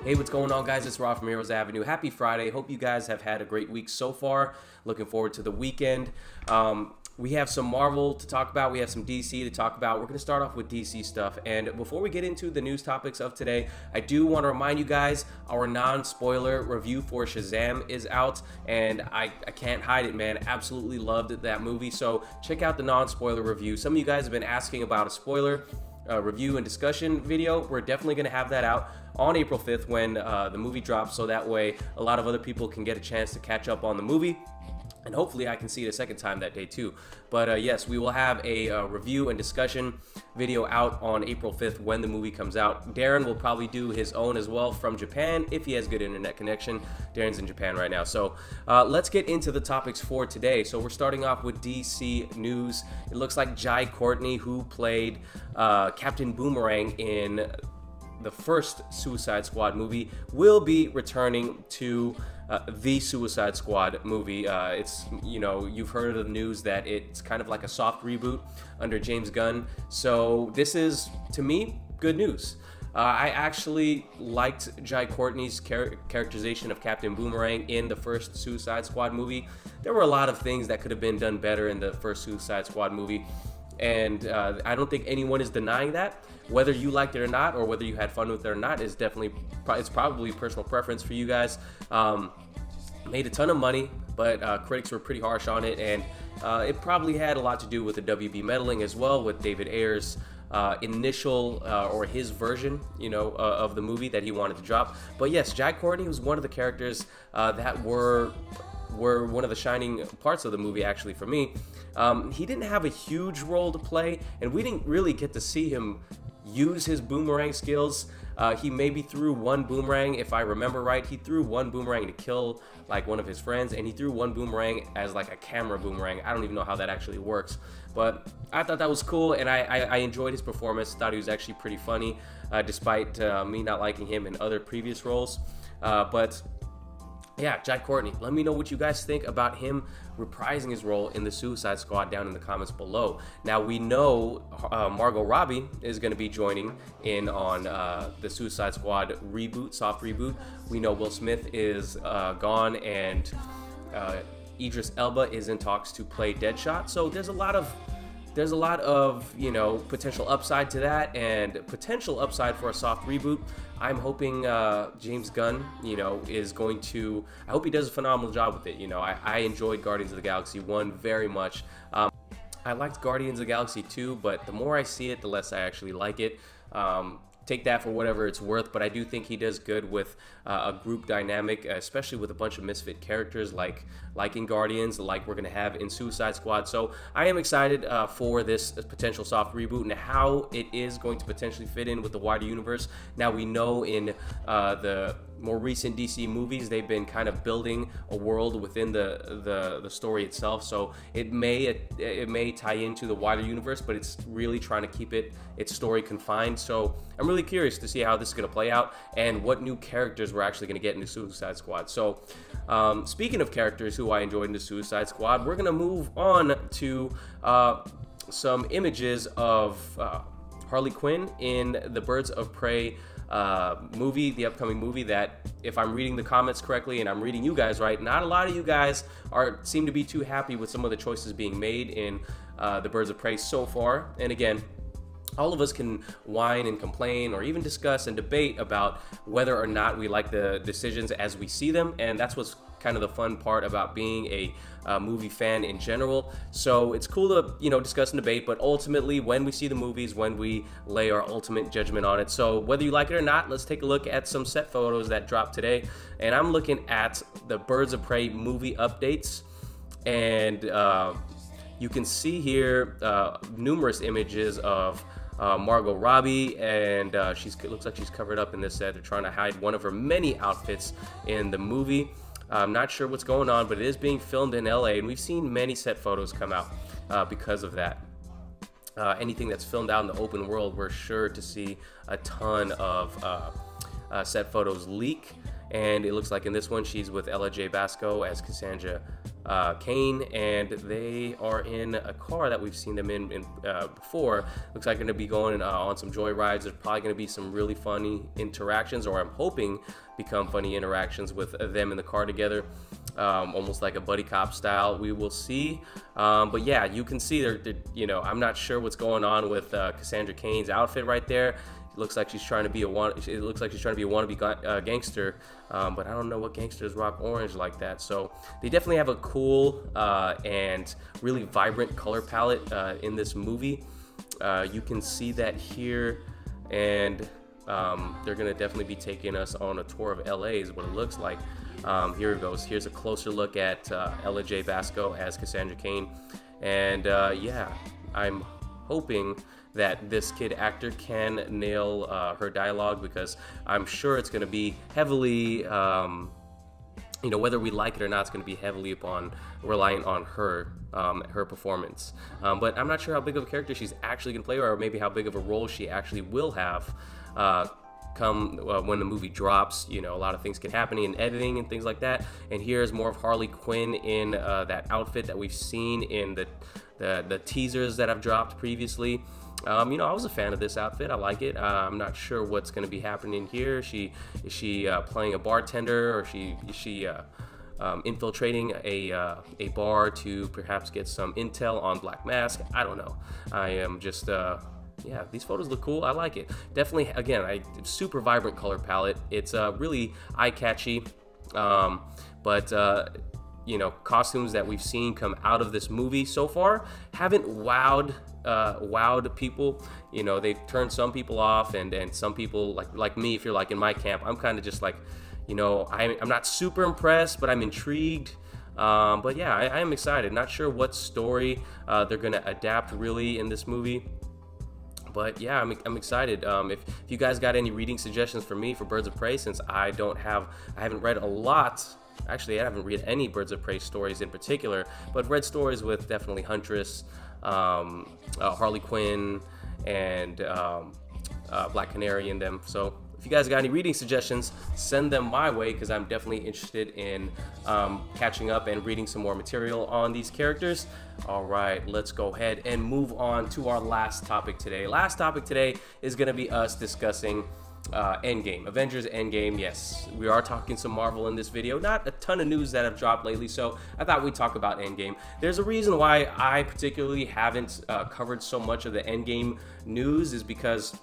Hey, what's going on, guys? It's Rob from Heroes Avenue. Happy Friday. Hope you guys have had a great week so far. Looking forward to the weekend. We have some Marvel to talk about. We have some DC to talk about. We're going to start off with DC stuff. And before we get into the news topics of today, I do want to remind you guys our non-spoiler review for Shazam is out. And I can't hide it, man. Absolutely loved that movie. So check out the non-spoiler review. Some of you guys have been asking about a spoiler review and discussion video. We're definitely going to have that out on April 5th when the movie drops, so that way a lot of other people can get a chance to catch up on the movie, and hopefully I can see it a second time that day too. But yes, we will have a review and discussion video out on April 5th when the movie comes out. Darren will probably do his own as well from Japan if he has good internet connection. Darren's in Japan right now. So let's get into the topics for today. So we're starting off with DC news. It looks like Jai Courtney, who played Captain Boomerang in the first Suicide Squad movie, will be returning to the Suicide Squad movie. It's, you know, you've heard of the news that it's kind of like a soft reboot under James Gunn. So this is, to me, good news. I actually liked Jai Courtney's characterization of Captain Boomerang in the first Suicide Squad movie. There were a lot of things that could have been done better in the first Suicide Squad movie, and I don't think anyone is denying that. Whether you liked it or not, or whether you had fun with it or not, is definitely, it's probably personal preference for you guys. Made a ton of money, but critics were pretty harsh on it, and it probably had a lot to do with the WB meddling as well, with David Ayer's initial or his version, you know, of the movie that he wanted to drop. But yes, Jai Courtney was one of the characters that were one of the shining parts of the movie, actually, for me. He didn't have a huge role to play, and we didn't really get to see him use his boomerang skills. He maybe threw one boomerang, if I remember right. He threw one boomerang to kill like one of his friends, and he threw one boomerang as like a camera boomerang. I don't even know how that actually works, but I thought that was cool, and I enjoyed his performance. Thought he was actually pretty funny, despite me not liking him in other previous roles. But yeah, Jai Courtney, let me know what you guys think about him reprising his role in the Suicide Squad down in the comments below. Now, we know Margot Robbie is going to be joining in on the Suicide Squad reboot, soft reboot. We know Will Smith is gone, and Idris Elba is in talks to play Deadshot. So there's a lot of, you know, potential upside to that, and potential upside for a soft reboot. I'm hoping James Gunn, you know, is going to, I hope he does a phenomenal job with it. You know, I enjoyed Guardians of the Galaxy 1 very much. I liked Guardians of the Galaxy 2, but the more I see it, the less I actually like it. Take that for whatever it's worth, but I do think he does good with a group dynamic, especially with a bunch of misfit characters like in Guardians, like we're going to have in Suicide Squad. So I am excited for this potential soft reboot and how it is going to potentially fit in with the wider universe. Now, we know in the more recent DC movies, they've been kind of building a world within the story itself, so it may tie into the wider universe, but it's really trying to keep its story confined. So I'm really curious to see how this is going to play out and what new characters we're actually going to get in the Suicide Squad. So speaking of characters who I enjoyed in the Suicide Squad, we're going to move on to some images of Harley Quinn in the Birds of Prey movie, the upcoming movie that, if I'm reading the comments correctly and I'm reading you guys right, not a lot of you guys seem to be too happy with some of the choices being made in the Birds of Prey so far. And again, all of us can whine and complain or even discuss and debate about whether or not we like the decisions as we see them, and that's what's kind of the fun part about being a movie fan in general. So it's cool to, you know, discuss and debate, but ultimately when we see the movies, when we lay our ultimate judgment on it. So whether you like it or not, let's take a look at some set photos that dropped today, and I'm looking at the Birds of Prey movie updates, and you can see here numerous images of Margot Robbie, and it looks like she's covered up in this set. They're trying to hide one of her many outfits in the movie. I'm not sure what's going on, but it is being filmed in LA, and we've seen many set photos come out because of that. Anything that's filmed out in the open world, we're sure to see a ton of set photos leak. And it looks like in this one, she's with Ella J. Basco as Cassandra Kane, and they are in a car that we've seen them in before. Looks like they're going to be going on some joy rides. There's probably going to be some really funny interactions, or I'm hoping become funny interactions with them in the car together, almost like a buddy cop style. We will see, but yeah, you can see I'm not sure what's going on with Cassandra Cain's outfit right there. It looks like she's trying to be a wannabe gangster, but I don't know what gangsters rock orange like that. So they definitely have a cool and really vibrant color palette in this movie. You can see that here, and they're gonna definitely be taking us on a tour of LA is what it looks like. Here it goes. Here's a closer look at Ella J. Basco as Cassandra Cain, and yeah, I'm hoping that this kid actor can nail her dialogue, because I'm sure it's going to be heavily, whether we like it or not, it's going to be heavily reliant on her, her performance. But I'm not sure how big of a character she's actually going to play, or maybe how big of a role she actually will have come when the movie drops. A lot of things can happen in editing and things like that. And here's more of Harley Quinn in that outfit that we've seen in the teasers that I've dropped previously. I was a fan of this outfit. I like it. I'm not sure what's going to be happening here. Is she playing a bartender, or is she infiltrating a bar to perhaps get some intel on Black Mask? I don't know. I am just yeah, these photos look cool. I like it. Definitely, again, super vibrant color palette. It's really eye-catchy, but costumes that we've seen come out of this movie so far haven't wowed people. They've turned some people off, and some people like me, if you're like in my camp, I'm kind of just like, I'm not super impressed, but I'm intrigued. But yeah, I am excited. Not sure what story they're gonna adapt really in this movie. But yeah, I'm excited. If you guys got any reading suggestions for me for Birds of Prey, since I haven't read a lot. Actually, I haven't read any Birds of Prey stories in particular, but read stories with definitely Huntress, Harley Quinn, and Black Canary in them. So if you guys got any reading suggestions, send them my way, because I'm definitely interested in catching up and reading some more material on these characters. All right, let's go ahead and move on to our last topic today. Last topic today is going to be us discussing Endgame, Avengers End Game. Yes, we are talking some Marvel in this video. Not a ton of news that have dropped lately, so I thought we'd talk about Endgame. There's a reason why I particularly haven't covered so much of the Endgame news, is because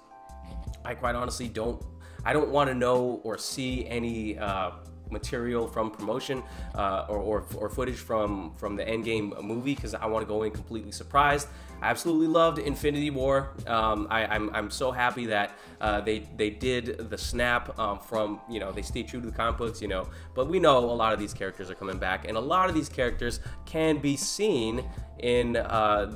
I quite honestly don't want to know or see any material from promotion or footage from the Endgame movie, because I want to go in completely surprised. I absolutely loved Infinity War. I'm so happy that they did the snap from, they stayed true to the comic books, but we know a lot of these characters are coming back, and a lot of these characters can be seen in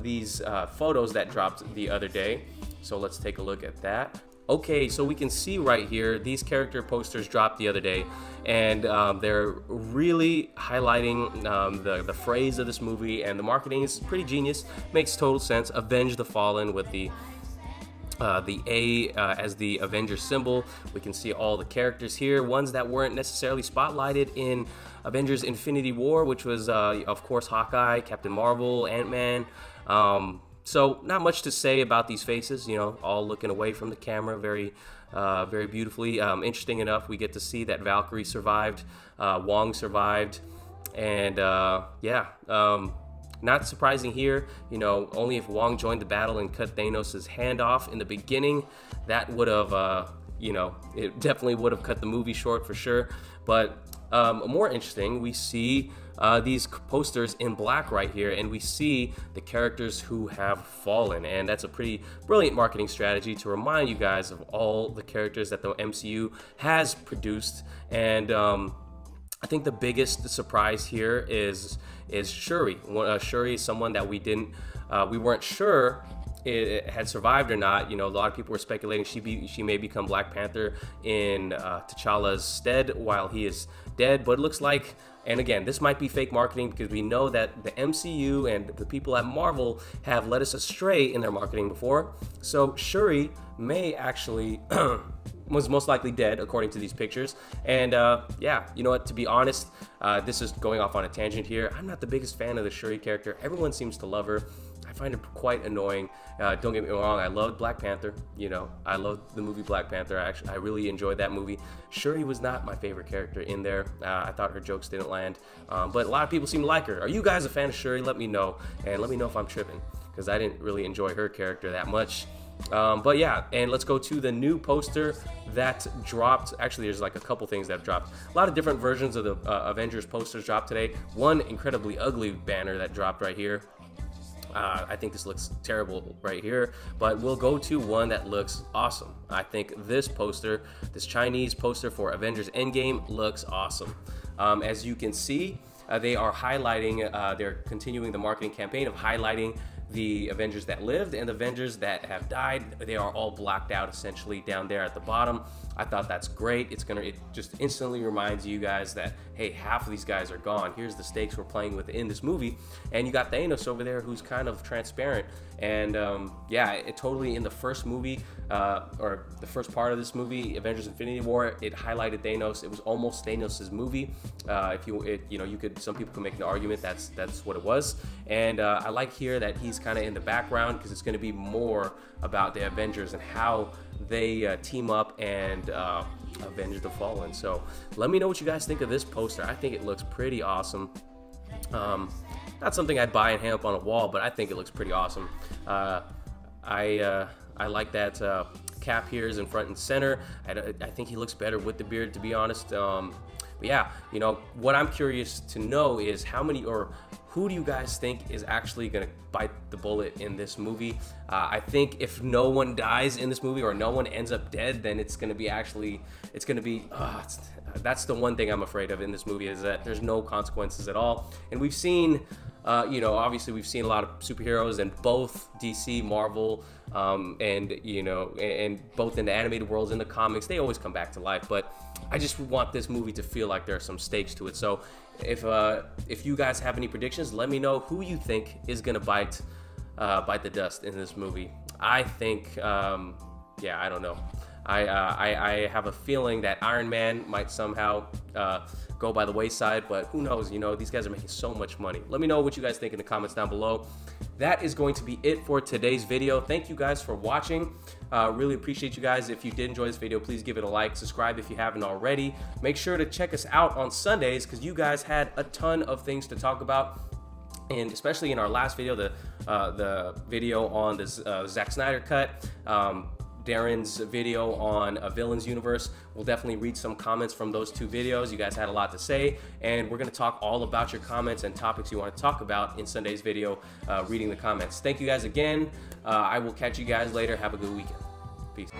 these photos that dropped the other day. So let's take a look at that. Okay, so we can see right here, these character posters dropped the other day, and they're really highlighting the phrase of this movie, and the marketing is pretty genius. Makes total sense. Avenge the Fallen with the A as the Avengers symbol. We can see all the characters here, ones that weren't necessarily spotlighted in Avengers Infinity War, which was, of course, Hawkeye, Captain Marvel, Ant-Man. So not much to say about these faces, all looking away from the camera very beautifully. Interesting enough, we get to see that Valkyrie survived, Wong survived, and yeah, not surprising here. Only if Wong joined the battle and cut Thanos' hand off in the beginning, that would have, it definitely would have cut the movie short for sure. But more interesting, we see these posters in black right here, and we see the characters who have fallen, and that's a pretty brilliant marketing strategy to remind you guys of all the characters that the MCU has produced. And I think the biggest surprise here is Shuri. Shuri is someone that we weren't sure it had survived or not. A lot of people were speculating she may become Black Panther in T'Challa's stead while he is dead, but it looks like, and again, this might be fake marketing, because we know that the MCU and the people at Marvel have led us astray in their marketing before. So Shuri may actually was most likely dead, according to these pictures. And yeah, you know what, to be honest, this is going off on a tangent here. I'm not the biggest fan of the Shuri character. Everyone seems to love her. I find it quite annoying. Don't get me wrong, I loved Black Panther. You know, I loved the movie Black Panther. I really enjoyed that movie. Shuri was not my favorite character in there. I thought her jokes didn't land, but a lot of people seem to like her. Are you guys a fan of Shuri? Let me know, and let me know if I'm tripping, because I didn't really enjoy her character that much. But yeah, and let's go to the new poster that dropped. Actually, there's like a couple things that have dropped. A lot of different versions of the Avengers posters dropped today. One incredibly ugly banner that dropped right here. I think this looks terrible right here, but we'll go to one that looks awesome. I think this poster, this Chinese poster for Avengers End Game, looks awesome. As you can see, they are highlighting, they're continuing the marketing campaign of highlighting the Avengers that lived and the Avengers that have died. They are all blacked out essentially down there at the bottom. I thought that's great. It just instantly reminds you guys that, hey, half of these guys are gone. Here's the stakes we're playing with in this movie. And you got Thanos over there who's kind of transparent. And yeah, it totally, in the first movie, or the first part of this movie, Avengers Infinity War, it highlighted Thanos. It was almost Thanos' movie. Some people can make an argument that's what it was. And I like here that he's kind of in the background, because it's going to be more about the Avengers and how they team up and avenge the fallen. So let me know what you guys think of this poster. I think it looks pretty awesome. Not something I'd buy and hang up on a wall, but I think it looks pretty awesome. I like that Cap here is in front and center. I think he looks better with the beard, to be honest. But yeah, you know, what I'm curious to know is how many, or who do you guys think is actually going to bite the bullet in this movie? I think if no one dies in this movie, or no one ends up dead, then it's going to be that's the one thing I'm afraid of in this movie, is that there's no consequences at all. And we've seen, you know, obviously we've seen a lot of superheroes in both DC, Marvel, and, you know, and both in the animated worlds and the comics, they always come back to life. But I just want this movie to feel like there are some stakes to it. So if you guys have any predictions, let me know who you think is gonna bite the dust in this movie. I think, yeah, I don't know. I have a feeling that Iron Man might somehow go by the wayside, but who knows? You know, these guys are making so much money. Let me know what you guys think in the comments down below. That is going to be it for today's video. Thank you guys for watching. Really appreciate you guys. If you did enjoy this video, please give it a like, subscribe if you haven't already. Make sure to check us out on Sundays, because you guys had a ton of things to talk about. And especially in our last video, the video on the Zack Snyder cut, Darren's video on a Villains Universe. We'll definitely read some comments from those two videos. You guys had a lot to say, and we're going to talk all about your comments and topics you want to talk about in Sunday's video, reading the comments. Thank you guys again. I will catch you guys later. Have a good weekend. Peace.